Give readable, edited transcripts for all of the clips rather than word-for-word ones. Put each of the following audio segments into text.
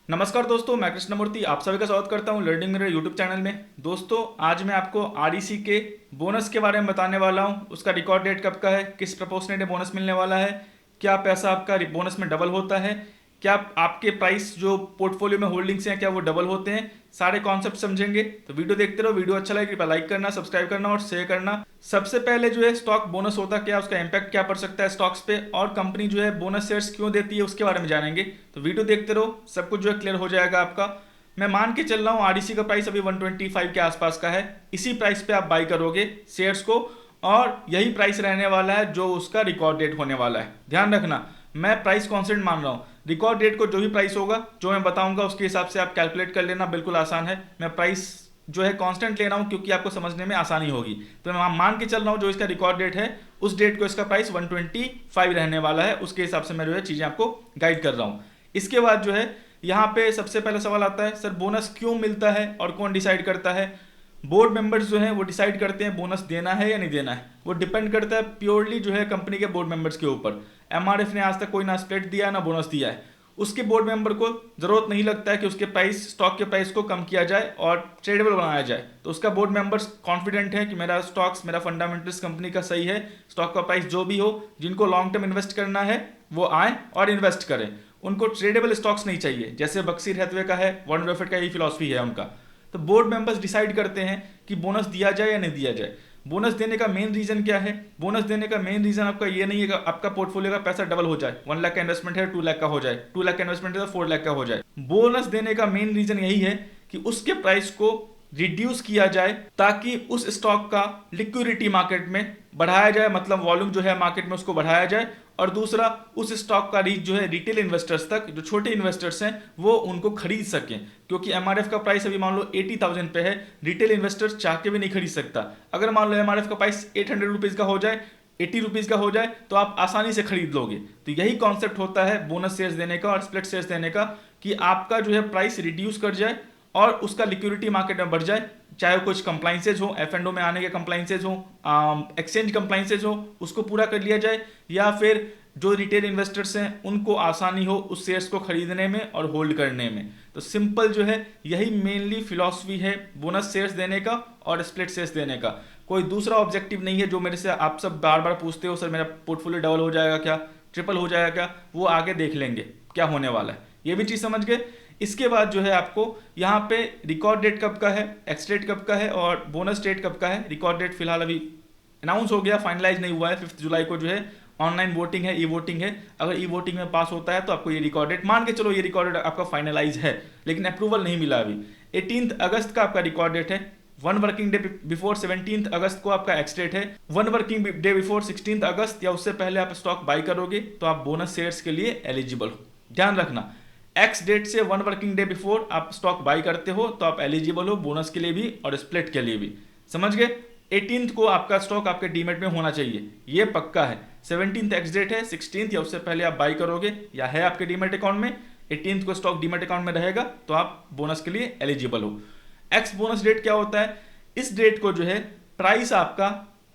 नमस्कार दोस्तों, मैं कृष्णमूर्ति आप सभी का स्वागत करता हूं लर्निंग मेरे यूट्यूब चैनल में। दोस्तों, आज मैं आपको आरईसी के बोनस के बारे में बताने वाला हूं। उसका रिकॉर्ड डेट कब का है, किस प्रपोर्शनेट में बोनस मिलने वाला है, क्या पैसा आपका बोनस में डबल होता है, क्या आपके प्राइस जो पोर्टफोलियो में होल्डिंग्स हैं क्या वो डबल होते हैं, सारे कॉन्सेप्ट समझेंगे। तो वीडियो देखते रहो। वीडियो अच्छा लगे कृपया लाइक करना, सब्सक्राइब करना और शेयर करना। सबसे पहले जो है स्टॉक बोनस होता क्या, उसका इंपैक्ट क्या पड़ सकता है स्टॉक्स पे, और कंपनी जो है बोनस शेयर्स क्यों देती है उसके बारे में जानेंगे। तो वीडियो देखते रहो, सब कुछ जो है क्लियर हो जाएगा आपका। मैं मान के चल रहा हूँ आरडीसी का प्राइस अभी 125 के आसपास का है। इसी प्राइस पे आप बाई करोगे शेयर्स को, और यही प्राइस रहने वाला है जो उसका रिकॉर्ड डेट होने वाला है। ध्यान रखना, मैं प्राइस कांस्टेंट मान रहा हूँ। रिकॉर्ड डेट को जो भी प्राइस होगा जो मैं बताऊंगा उसके हिसाब से आप कैलकुलेट कर लेना, बिल्कुल आसान है। मैं प्राइस जो है कांस्टेंट ले रहा हूँ क्योंकि आपको समझने में आसानी होगी। तो मैं मान के चल रहा हूँ जो इसका रिकॉर्ड डेट है उस डेट को इसका प्राइस 125 रहने वाला है। उसके हिसाब से मैं जो है चीज़ें आपको गाइड कर रहा हूँ। इसके बाद जो है यहाँ पे सबसे पहला सवाल आता है, सर बोनस क्यों मिलता है और कौन डिसाइड करता है। बोर्ड मेंबर्स जो हैं वो डिसाइड करते हैं बोनस देना है या नहीं देना है। वो डिपेंड करता है प्योरली जो है कंपनी के बोर्ड मेंबर्स के ऊपर। एमआरएफ ने आज तक कोई ना स्प्लिट दिया ना बोनस दिया है। उसके बोर्ड मेंबर को जरूरत नहीं लगता है कि उसके प्राइस स्टॉक के प्राइस को कम किया जाए और ट्रेडेबल बनाया जाए। तो उसका बोर्ड मेंबर्स कॉन्फिडेंट है कि मेरा स्टॉक्स, मेरा फंडामेंटल्स कंपनी का सही है। स्टॉक का प्राइस जो भी हो, जिनको लॉन्ग टर्म इन्वेस्ट करना है वो आए और इन्वेस्ट करें। उनको ट्रेडेबल स्टॉक्स नहीं चाहिए, जैसे बक्सीर हैथवे का है, वॉरेन बफेट का यही फिलॉसफी है उनका। तो बोर्ड मेंबर्स डिसाइड करते हैं कि बोनस दिया जाए या नहीं दिया जाए। बोनस देने का मेन रीजन क्या है। बोनस देने का मेन रीजन आपका ये नहीं है कि आपका पोर्टफोलियो का पैसा डबल हो जाए। 1 लाख का इन्वेस्टमेंट है 2 लाख का हो जाए, 2 लाख का इन्वेस्टमेंट है तो 4 लाख का हो जाए। बोनस देने का मेन रीजन यही है कि उसके प्राइस को रिड्यूस किया जाए ताकि उस स्टॉक का लिक्विडिटी मार्केट में बढ़ाया जाए, मतलब वॉल्यूम जो है मार्केट में उसको बढ़ाया जाए। और दूसरा, उस स्टॉक का रीच जो है रिटेल इन्वेस्टर्स तक, जो छोटे इन्वेस्टर्स हैं वो उनको खरीद सकें। क्योंकि एमआरएफ का प्राइस अभी मान लो 80,000 पे है, रिटेल इन्वेस्टर्स चाह के भी नहीं खरीद सकता। अगर मान लो एमआरएफ का प्राइस 800 रुपीज़ का हो जाए, 80 रुपीज़ का हो जाए, तो आप आसानी से खरीद लोगे। तो यही कॉन्सेप्ट होता है बोनस शेयर्स देने का और स्प्लिट शेयर्स देने का, कि आपका जो है प्राइस रिड्यूस कर जाए और उसका लिक्विडिटी मार्केट में बढ़ जाए। चाहे कुछ कंप्लाइंसेज हो, एफ&ओ में आने के कंप्लाइंसेज हो, एक्सचेंज कंप्लाइंसेज हो, उसको पूरा कर लिया जाए, या फिर जो रिटेल इन्वेस्टर्स हैं उनको आसानी हो उस शेयर्स को खरीदने में और होल्ड करने में। तो सिंपल जो है यही मेनली फिलॉसफी है बोनस शेयर्स देने का और स्प्लिट शेयर्स देने का। कोई दूसरा ऑब्जेक्टिव नहीं है जो मेरे से आप सब बार बार पूछते हो, सर मेरा पोर्टफोलियो डबल हो जाएगा क्या, ट्रिपल हो जाएगा क्या। वो आगे देख लेंगे क्या होने वाला है, ये भी चीज़ समझ गए। इसके बाद जो है आपको यहाँ पे रिकॉर्ड डेट कब का है, एक्स डेट कब का है और बोनस डेट कब का है। रिकॉर्ड डेट फिलहाल अभी अनाउंस हो गया, फाइनलाइज नहीं हुआ है। 5 जुलाई को जो है ऑनलाइन वोटिंग है, ई वोटिंग है। अगर ई वोटिंग में पास होता है तो आपको ये रिकॉर्ड डेट मान के चलो, ये रिकॉर्ड डेट आपका फाइनलाइज है, लेकिन अप्रूवल नहीं मिला अभी। 18 अगस्त का आपका रिकॉर्ड डेट है। 1 वर्किंग डे बिफोर 17 अगस्त को आपका एक्स डेट है। 1 वर्किंग डे बिफोर 16 अगस्त या उससे पहले आप स्टॉक बाई करोगे तो आप बोनस शेयर्स के लिए एलिजिबल हो। ध्यान रखना, एक्स डेट से 1 वर्किंग डे बिफोर आप स्टॉक बाई करते हो तो आप एलिजिबल हो बोनस के लिए भी और स्प्लिट के लिए भी। समझ गए। 18 को आपका स्टॉक आपके डीमेट में होना चाहिए, ये पक्का है। 17 एक्स डेट है, 16 या उससे पहले आप बाई करोगे या है आपके डीमेट अकाउंट में, 18 को स्टॉक डीमेट अकाउंट में रहेगा तो आप बोनस के लिए एलिजिबल हो। एक्स बोनस डेट क्या होता है, इस डेट को जो है प्राइस आपका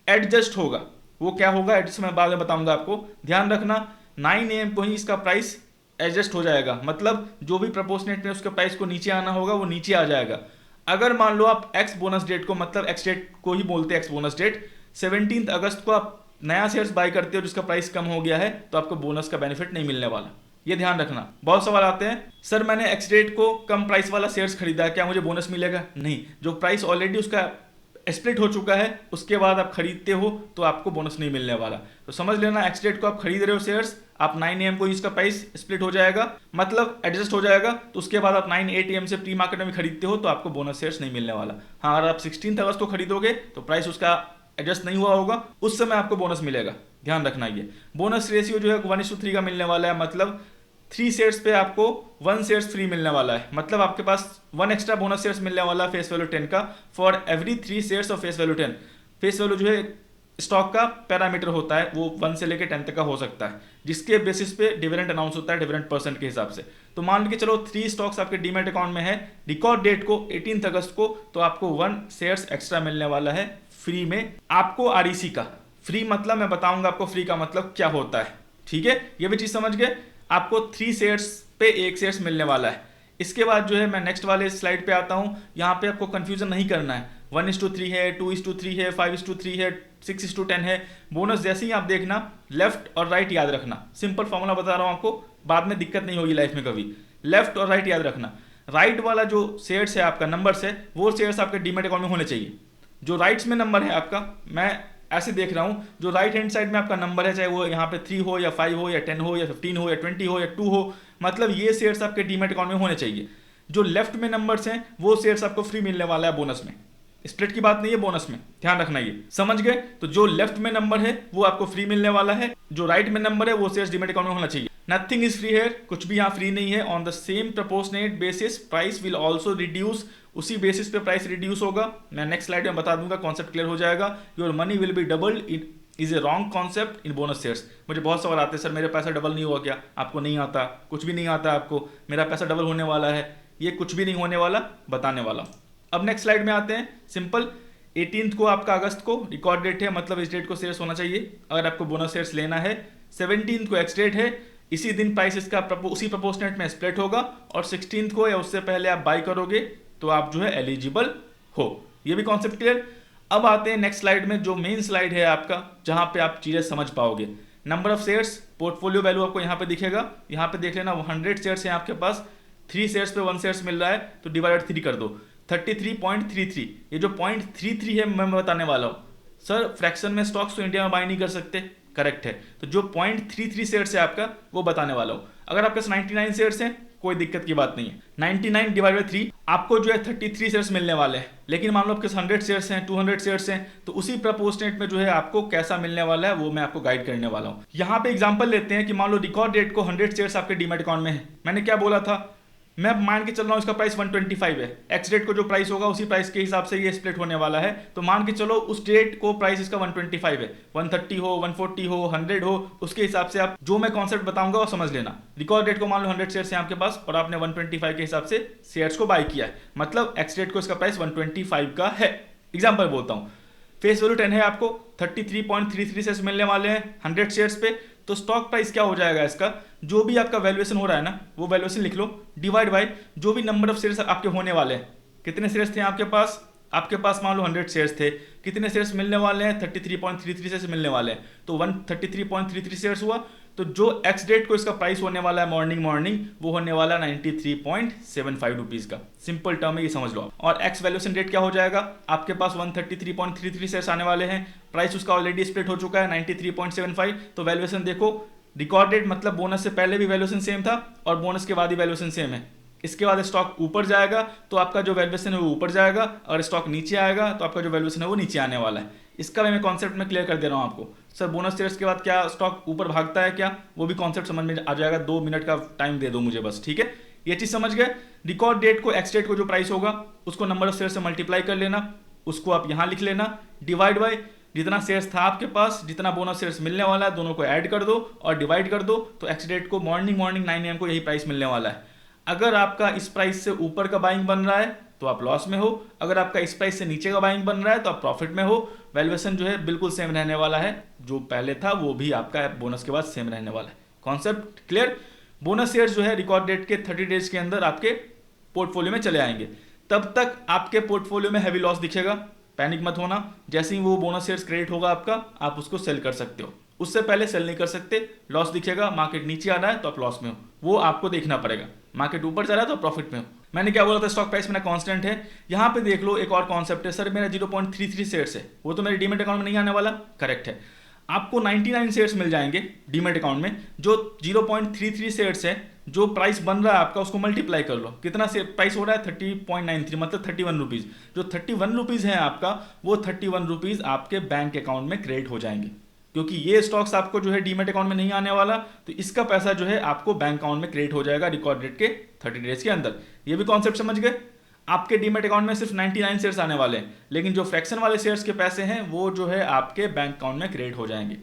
एडजस्ट होगा। वो क्या होगा एडजस्ट मैं बाद में बताऊंगा आपको। ध्यान रखना, 9 AM को ही इसका प्राइस एडजस्ट हो जाएगा, मतलब जो भी प्रपोर्शनेट में उसके प्राइस को नीचे आना होगा वो नीचे आ जाएगा। अगर मान लो आप एक्स बोनस डेट को, मतलब एक्स डेट को ही बोलते हैं एक्स बोनस डेट, 17 अगस्त को आप नया शेयर्स बाय करते हो जिसका प्राइस कम हो गया है तो आपको बोनस का बेनिफिट नहीं मिलने वाला। ये ध्यान रखना। बहुत सवाल आते हैं, सर मैंने एक्स डेट को कम प्राइस वाला शेयर्स खरीदा है, क्या मुझे बोनस मिलेगा। नहीं, जो प्राइस ऑलरेडी उसका स्प्लिट हो चुका है उसके बाद आप खरीदते हो तो आपको बोनस नहीं मिलने वाला। तो समझ लेना, एक्स डेट को आप खरीद रहे हो शेयर्स, आप 9 AM को इसका प्राइस स्प्लिट हो जाएगा, मतलब एडजस्ट हो जाएगा। तो उसके बाद आप 9-8 AM से प्री मार्केट में खरीदते हो तो आपको बोनस शेयर्स नहीं मिलने वाला। हाँ, अगर आप 16 अगस्त को खरीदोगे तो प्राइस उसका एडजस्ट नहीं हुआ होगा, उस समय आपको बोनस मिलेगा। ध्यान रखना, ये बोनस रेशियो जो है 1:3 का मिलने वाला है, मतलब 3 शेयर्स पे आपको 1 शेयर्स फ्री मिलने वाला है। मतलब आपके पास 1 एक्स्ट्रा बोनस शेयर्स मिलने वाला है फेस वैल्यू 10 का, for every 3 shares of face value 10। Face value जो है स्टॉक का पैरामीटर होता है, वो 1 से लेकर 10 तक का हो सकता है, जिसके बेसिस पे डिविडेंड अनाउंस होता है डिविडेंड परसेंट के हिसाब से। तो मान के चलो 3 स्टॉक्स आपके डीमेट अकाउंट में है, रिकॉर्ड डेट को 18 अगस्त को, तो आपको 1 शेयर्स एक्स्ट्रा मिलने वाला है फ्री में आपको आरईसी का। फ्री मतलब मैं बताऊंगा आपको फ्री का मतलब क्या होता है, ठीक है। ये भी चीज समझ गए। आपको 3 शेयर्स पे 1 शेयर्स मिलने वाला है। इसके बाद जो है मैं नेक्स्ट वाले स्लाइड पे आता हूँ। यहाँ पे आपको कंफ्यूजन नहीं करना है, 1:3 है, 2:3 है, 5:3 है, 6:10 है। बोनस जैसे ही आप देखना, लेफ्ट और राइट याद रखना। सिंपल फॉर्मूला बता रहा हूँ आपको, बाद में दिक्कत नहीं होगी लाइफ में कभी। लेफ्ट और राइट याद रखना। राइट वाला जो शेयर्स है आपका, नंबर्स है, वो शेयर्स आपके डीमैट अकाउंट में होने चाहिए। जो राइट्स में नंबर है आपका, मैं ऐसे देख रहा हूँ, जो राइट हैंड साइड में आपका नंबर है, चाहे वो यहाँ पे 3 हो या 5 हो या 10 हो या 15 हो या 20 हो या 2 हो, मतलब ये शेयर्स आपके डीमैट अकाउंट में होने चाहिए। जो लेफ्ट में नंबर्स हैं वो शेयर्स आपको फ्री मिलने वाला है बोनस में। स्प्लिट की बात नहीं है, बोनस में, ध्यान रखना ये, समझ गए। तो जो लेफ्ट में नंबर है वो आपको फ्री मिलने वाला है, जो राइट में नंबर है वो शेयर्स डीमैट अकाउंट में होना चाहिए। नथिंग इज फ्री हेयर, कुछ भी यहाँ फ्री नहीं है। On the same proportionate basis price will also reduce, उसी बेसिस पे प्राइस रिड्यूस होगा। मैं नेक्स्ट स्लाइड में बता दूंगा, कॉन्सेप्ट क्लियर हो जाएगा। Your money will be doubled in is a wrong concept in bonus shares. मुझे बहुत सवाल आते हैं, सर मेरा पैसा डबल नहीं हुआ क्या? आपको नहीं आता, कुछ भी नहीं आता आपको, मेरा पैसा डबल होने वाला है। ये कुछ भी नहीं होने वाला, बताने वाला। अब नेक्स्ट स्लाइड में आते हैं। सिंपल 18 को आपका अगस्त को रिकॉर्ड डेट है, मतलब इस डेट को शेयर्स होना चाहिए अगर आपको बोनस शेयर्स लेना है। 17 को एक्स डेट है, इसी दिन प्राइस इसका उसी प्रपोर्शनेट में स्प्लिट होगा, और 16 को या उससे पहले आप बाई करोगे तो आप जो है एलिजिबल हो। ये भी कॉन्सेप्ट क्लियर। अब आते हैं नेक्स्ट स्लाइड में, जो मेन स्लाइड है आपका, जहां पे आप चीजें समझ पाओगे। Number of shares, portfolio value आपको यहाँ पे दिखेगा। यहाँ पे देख लेना, 100 शेयर्स है आपके पास, 3 शेयर्स पे 1 शेयर्स मिल रहा है, तो डिवाइडेड 3 कर दो, 33.33। ये जो 0.33 है मैं बताने वाला हूँ। सर फ्रैक्शन में स्टॉक्स तो इंडिया में बाई नहीं कर सकते, करेक्ट है। तो जो 0.33 शेयर्स है आपका, वो बताने वाला हूँ। अगर आपके 99 शेयर्स हैं, कोई दिक्कत की बात नहीं है। 99 डिवाइड बाई 3 आपको जो है 33 शेयर्स मिलने वाले हैं। लेकिन मान लो आपके 100 शेयर्स हैं, 200 शेयर्स हैं, तो उसी प्रपोर्शनेट में जो है आपको कैसा मिलने वाला है वो मैं आपको गाइड करने वाला हूँ। यहाँ पे एग्जांपल लेते हैं कि मान लो रिकॉर्ड डेट को 100 शेयर्स आपके डीमैट अकाउंट में है। मैंने क्या बोला था, मैं मान के चल रहा हूँ इसका प्राइस 125 है। एक्स डेट को जो प्राइस होगा उसी प्राइस के हिसाब से ये स्प्लिट होने वाला है। तो मान के चलो उस डेट को प्राइस इसका 125 है, 130 हो, 140 हो, 100 हो, उसके हिसाब से आप जो मैं कॉन्सेप्ट बताऊंगा वो समझ लेना। रिकॉर्ड डेट को मान लो 100 शेयर्स है आपके पास और आपने 125 के हिसाब से शेयर्स को बाई किया है, मतलब एक्स डेट को इसका प्राइस 125 का है। एग्जाम्पल बोलता हूँ, फेस वैल्यू 10 है, आपको 33.33 शेयर्स मिलने वाले हैं 100 शेयर्स पे। तो स्टॉक प्राइस क्या हो जाएगा इसका, जो भी आपका वैल्यूएशन हो रहा है ना, वो वैल्यूएशन लिख लो, डिवाइड बाय जो भी नंबर ऑफ शेयर्स आपके होने वाले हैं। कितने शेयर्स थे आपके पास मान लो 100 शेयर्स थे, कितने शेयर्स मिलने वाले हैं, 33.33 शेयर्स मिलने वाले हैं। तो 133.33 शेयर्स हुआ, तो जो एक्स डेट को इसका प्राइस होने वाला है मॉर्निंग वो होने वाला 93.75 रुपीज का। सिंपल टर्म है, ये समझ लो आप। और एक्स वैल्यूएशन डेट क्या हो जाएगा, आपके पास 133.33 शेयर्स आने वाले हैं, प्राइस उसका ऑलरेडी स्प्लिट हो चुका है 93.75। तो वैल्यूएशन देखो, रिकॉर्ड डेट मतलब बोनस से पहले भी वैल्यूएशन सेम था और बोनस के बाद ही वैल्यूएशन सेम है। इसके बाद स्टॉक ऊपर जाएगा तो आपका जो वैल्यूएशन है वो ऊपर जाएगा, और स्टॉक नीचे आएगा तो आपका जो वैल्यूएशन है वो नीचे आने वाला है। इसका मैं कॉन्सेप्ट में क्लियर कर दे रहा हूँ आपको। सर बोनस शेयर्स के बाद क्या स्टॉक ऊपर भागता है क्या, वो भी कॉन्सेप्ट समझ में आ जाएगा। 2 मिनट का टाइम दे दो मुझे बस, ठीक है। ये चीज समझ गए। रिकॉर्ड डेट को एक्स डेट को जो प्राइस होगा उसको नंबर ऑफ शेयर से मल्टीप्लाई कर लेना, उसको आप यहाँ लिख लेना, डिवाइड बाय जितना शेयर्स था आपके पास, जितना बोनस शेयर्स मिलने वाला है, दोनों को ऐड कर दो और डिवाइड कर दो। तो एक्स डेट को मॉर्निंग 9 AM को यही प्राइस मिलने वाला है। अगर आपका इस प्राइस से ऊपर का बाइंग बन रहा है तो आप लॉस में हो, अगर आपका इस प्राइस से नीचे का बाइंग बन रहा है तो आप प्रॉफिट में हो। वैल्यूएशन जो है बिल्कुल सेम रहने वाला है, जो पहले था वो भी आपका बोनस के बाद सेम रहने वाला है। Concept clear. बोनस शेयर्स जो है रिकॉर्ड डेट के 30 डेज के अंदर आपके पोर्टफोलियो में चले आएंगे। तब तक आपके पोर्टफोलियो में हैवी लॉस दिखेगा, पैनिक मत होना। जैसे ही वो बोनस शेयर्स क्रेडिट होगा आपका, आप उसको सेल कर सकते हो, उससे पहले सेल नहीं कर सकते। लॉस दिखेगा, मार्केट नीचे आ रहा है तो आप लॉस में हो, वो आपको देखना पड़ेगा। मार्केट ऊपर जा रहा है तो प्रॉफिट में हो। मैंने क्या बोला था, स्टॉक प्राइस मेरा कांस्टेंट है। यहाँ पे देख लो एक और कॉन्सेप्ट है, सर मेरा 0.33 शेयर्स है, वो तो मेरे डीमेट अकाउंट में नहीं आने वाला, करेक्ट है। आपको 99 शेयर्स मिल जाएंगे डीमेट अकाउंट में। जो 0.33 शेयर्स है, जो प्राइस बन रहा है आपका, उसको मल्टीप्लाई कर लो। कितना से प्राइस हो रहा है, 30.93, मतलब 31 रुपीज। जो 31 रुपीज है आपका, वो 31 रुपीज आपके बैंक अकाउंट में क्रेडिट हो जाएंगे, क्योंकि ये स्टॉक्स आपको जो है डीमेट अकाउंट में नहीं आने वाला, तो इसका पैसा जो है आपको बैंक अकाउंट में क्रेडिट हो जाएगा रिकॉर्ड डेट के 30 डेज के अंदर। ये भी कॉन्सेप्ट समझ गए। आपके डीमेट अकाउंट में सिर्फ 99 शेयर्स आने वाले हैं, लेकिन जो फ्रैक्शन वाले शेयर्स के पैसे हैं वो जो है आपके बैंक अकाउंट में क्रेडिट हो जाएंगे।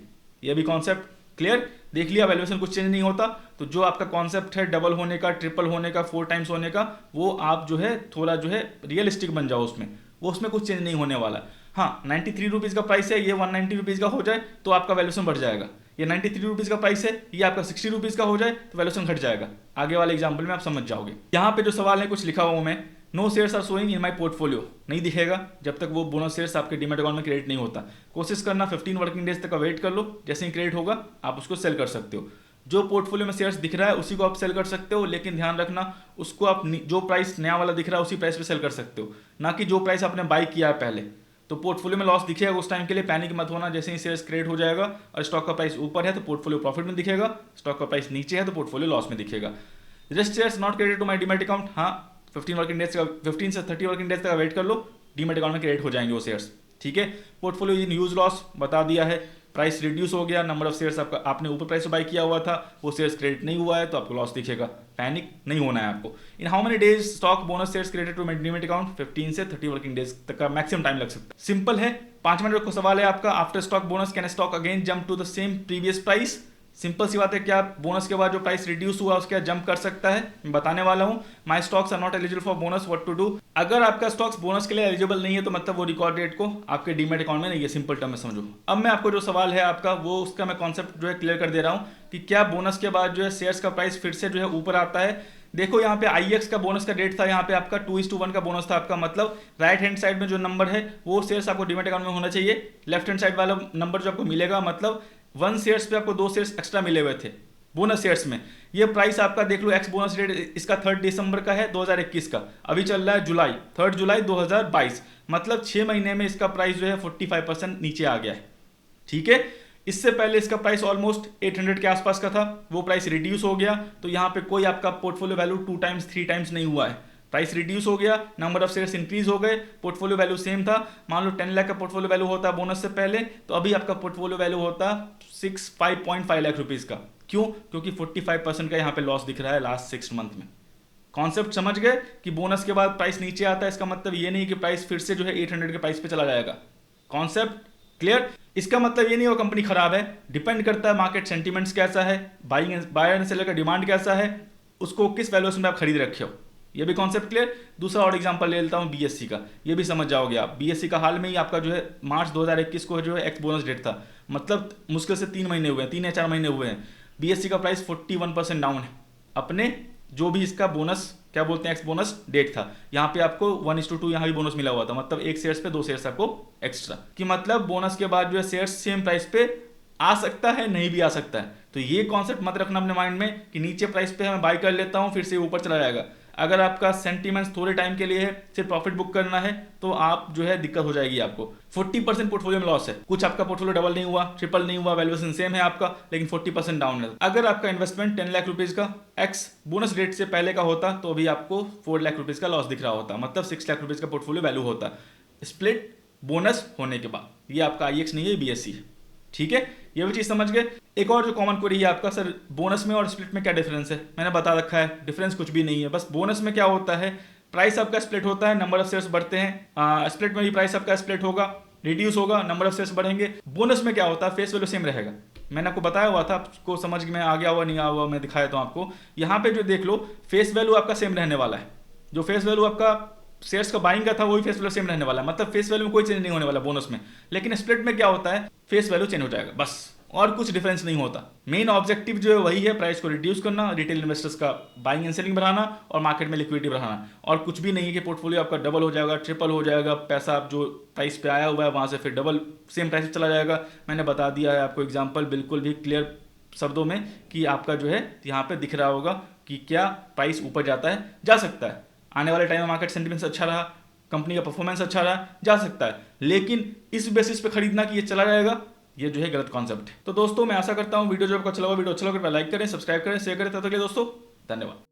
ये भी कॉन्सेप्ट क्लियर। देख लिया, वैल्यूएशन कुछ चेंज नहीं होता। तो जो आपका कॉन्सेप्ट है डबल होने का, ट्रिपल होने का, 4 टाइम्स होने का, वो आप जो है थोड़ा जो है रियलिस्टिक बन जाओ उसमें, वो उसमें कुछ चेंज नहीं होने वाला। हाँ, 93 रुपीज़ का प्राइस है, ये 190 रुपीज़ का हो जाए तो आपका वैल्यूएशन बढ़ जाएगा। ये 93 रुपीज़ का प्राइस है, ये आपका 60 रुपीज़ का हो जाए तो वैल्यूएशन घट जाएगा। आगे वाले एग्जाम्पल में आप समझ जाओगे। यहाँ पे जो सवाल है कुछ लिखा हुआ मैं, no shares are showing in my portfolio, नहीं दिखेगा जब तक वो बोनस शेयर्स आपके डीमैट अकाउंट में क्रेडिट नहीं होता। कोशिश करना 15 वर्किंग डेज तक का वेट कर लो, जैसे ही क्रेडिट होगा आप उसको सेल कर सकते हो। जो पोर्टफोलियो में शेयर्स दिख रहा है उसी को आप सेल कर सकते हो, लेकिन ध्यान रखना उसको आप जो प्राइस नया वाला दिख रहा है उसी प्राइस पे सेल कर सकते हो, ना कि जो प्राइस आपने बाई किया है पहले। तो पोर्टफोलियो में लॉस दिखेगा उस टाइम के लिए, पैनिक मत होना। जैसे ही शेयर्स क्रेडिट हो जाएगा और स्टॉक का प्राइस ऊपर है तो पोर्टफोलियो प्रॉफिट में दिखेगा, स्टॉक का प्राइस नीचे है तो पोर्टफोलियो लॉस में दिखेगा। Just shares not credit to my demat account, हाँ 15 वर्किंग डेज का 15 से 30 वर्किंग डेज तक वेट कर लो, डीमैट अकाउंट में क्रेडिट हो जाएंगे वो शेयर्स। ठीक है, पोर्टफोलियो इन यूज लॉस बता दिया है, प्राइस रिड्यूस हो गया, नंबर ऑफ शेयर्स आपका आपने ऊपर प्राइस बाई किया हुआ था वो शेयर्स क्रेडिट नहीं हुआ है तो आपको लॉस दिखेगा। पैनिक नहीं होना है आपको। In how many days stock bonus shares credit to demat account, 15 से 30 वर्किंग डेज तक का मैक्सिमम टाइम लग सकता है। सिंपल है। 5 मिनट का सवाल है आपका, after stock bonus can stock again jump to the same previous price. Simple सी बात है, क्या बोनस के बाद जो प्राइस रिड्यूस हुआ उसके बाद जंप कर सकता है? मैं बताने वाला हूं। My stocks are not eligible for bonus, what to do. अगर आपका स्टॉक्स बोनस के लिए एलिजिबल नहीं है तो मतलब वो रिकॉर्ड डेट को आपके डीमैट अकाउंट में नहीं है, सिंपल टर्म में समझो। अब मैं आपको जो सवाल है आपका वो उसका मैं कॉन्सेप्ट जो है क्लियर कर दे रहा हूं कि क्या बोनस के बाद जो है शेयर्स का प्राइस फिर से जो है ऊपर आता है। देखो यहाँ पे IEX का बोनस का डेट था, यहाँ पे आपका 2:1 का बोनस था आपका, मतलब राइट हैंड साइड में जो नंबर है वो शेयर्स आपको डीमैट अकाउंट में होना चाहिए। लेफ्ट हैंड साइड वाला नंबर जो आपको मिलेगा मतलब 1 शेयर्स पे आपको 2 शेयर्स एक्स्ट्रा मिले हुए थे बोनस शेयर्स में। ये प्राइस आपका देख लो, एक्स बोनस रेट इसका 3 दिसंबर का है 2021 का, अभी चल रहा है जुलाई 3 जुलाई 2022, मतलब 6 महीने में इसका प्राइस जो है 45% नीचे आ गया है। ठीक है, इससे पहले इसका प्राइस ऑलमोस्ट 800 के आसपास का था, वो प्राइस रिड्यूस हो गया। तो यहाँ पे कोई आपका पोर्टफोलियो वैल्यू 2 टाइम्स 3 टाइम्स नहीं हुआ है, प्राइस रिड्यूस हो गया, नंबर ऑफ शेयर्स इंक्रीज हो गए, पोर्टफोलियो वैल्यू सेम था। मान लो 10 लाख का पोर्टफोलियो वैल्यू होता बोनस से पहले, तो अभी आपका पोर्टफोलियो वैल्यू होता 5.5 लाख रुपीज का। क्यों? क्योंकि 45% का यहाँ पे लॉस दिख रहा है लास्ट 6 मंथ में। कॉन्सेप्ट समझ गए कि बोनस के बाद प्राइस नीचे आता है, इसका मतलब ये नहीं कि प्राइस फिर से जो है 800 के प्राइस पे चला जाएगा। Concept clear? इसका मतलब ये नहीं हो कंपनी खराब है, डिपेंड करता है मार्केट सेंटीमेंट्स कैसा है, बायर एंड सेलर का डिमांड कैसा है, उसको किस वैल्यूएशन में आप खरीद रखे हो, ये भी कॉन्सेप्ट क्लियर। दूसरा और एग्जांपल ले लेता हूँ BSC का, ये भी समझ जाओगे आप। BSC का हाल में ही आपका जो है मार्च 2021 को जो है एक्स बोनस डेट था, मतलब मुश्किल से 3 महीने हुए हैं, 3 या 4 महीने हुए हैं। BSC का प्राइस 41% डाउन है अपने जो भी इसका बोनस क्या बोलते हैं एक्स बोनस डेट था। यहाँ पे आपको 1:2 यहाँ भी बोनस मिला हुआ था, मतलब 1 शेयर्स पे 2 शेयर्स आपको एक्स्ट्रा, कि मतलब बोनस के बाद जो है शेयर्स सेम प्राइस पे आ सकता है, नहीं भी आ सकता है। तो ये कॉन्सेप्ट मत रखना अपने माइंड में कि नीचे प्राइस पे मैं बाय कर लेता हूँ फिर से ऊपर चला जाएगा। अगर आपका सेंटीमेंट्स थोड़े टाइम के लिए है, सिर्फ प्रॉफिट बुक करना है, तो आप जो है दिक्कत हो जाएगी आपको। 40% पोर्टफोलियो में लॉस है, कुछ आपका पोर्टफोलियो डबल नहीं हुआ, ट्रिपल नहीं हुआ, वैल्यूएशन सेम है आपका, लेकिन 40% डाउन है। अगर आपका इन्वेस्टमेंट 10 लाख रुपीज का एक्स बोनस रेट से पहले का होता तो अभी आपको 4 लाख रुपीज का लॉस दिख रहा होता, मतलब 6 लाख रुपीज का पोर्टफोलियो वैल्यू होता स्प्लिट बोनस होने के बाद। ये आपका IEX नहीं है, BSC है। ठीक है, ये भी चीज समझ गए। एक और जो कॉमन क्वेरी है आपका, सर बोनस में और स्प्लिट में क्या डिफरेंस है? मैंने बता रखा है, डिफरेंस कुछ भी नहीं है। बस बोनस में क्या होता है, प्राइस आपका स्प्लिट होता है, नंबर ऑफ शेयर्स बढ़ते हैं। स्प्लिट में भी प्राइस आपका स्प्लिट होगा, रिड्यूस होगा, नंबर ऑफ शेयर्स बढ़ेंगे। बोनस में क्या होता है, फेस वैल्यू सेम रहेगा। मैंने आपको बताया हुआ था, आपको समझ में आ गया हुआ नहीं आया हुआ मैं दिखाया था आपको। यहाँ पे जो देख लो, फेस वैल्यू आपका सेम रहने वाला है। जो फेस वैल्यू आपका शेयर्स का बाइंग का था वही फेस वैल्यू सेम रहने वाला है, मतलब फेस वैल्यू में कोई चेंज नहीं होने वाला बोनस में। लेकिन स्प्लिट में क्या होता है, फेस वैल्यू चेंज हो जाएगा, बस और कुछ डिफरेंस नहीं होता। मेन ऑब्जेक्टिव जो है वही है, प्राइस को रिड्यूस करना, रिटेल इन्वेस्टर्स का बाइंग एंड सेलिंग बढ़ाना और मार्केट में लिक्विडिटी बढ़ाना। और कुछ भी नहीं है कि पोर्टफोलियो आपका डबल हो जाएगा, ट्रिपल हो जाएगा, पैसा आप जो प्राइस पे आया हुआ है वहां से फिर डबल सेम प्राइस पे चला जाएगा। मैंने बता दिया है आपको एग्जाम्पल बिल्कुल भी क्लियर शब्दों में कि आपका जो है यहाँ पे दिख रहा होगा कि क्या प्राइस ऊपर जाता है, जा सकता है। आने वाले टाइम में मार्केट सेंटीमेंट्स अच्छा रहा, कंपनी का परफॉर्मेंस अच्छा रहा, जा सकता है। लेकिन इस बेसिस पे खरीदना कि ये चला जाएगा, ये जो है गलत कॉन्सेप्ट है। तो दोस्तों मैं आशा करता हूँ वीडियो जो आपको अच्छा लगा, वीडियो अच्छा लगा लाइक करें, सब्सक्राइब करें, शेयर करें। तब तक के लिए दोस्तों धन्यवाद।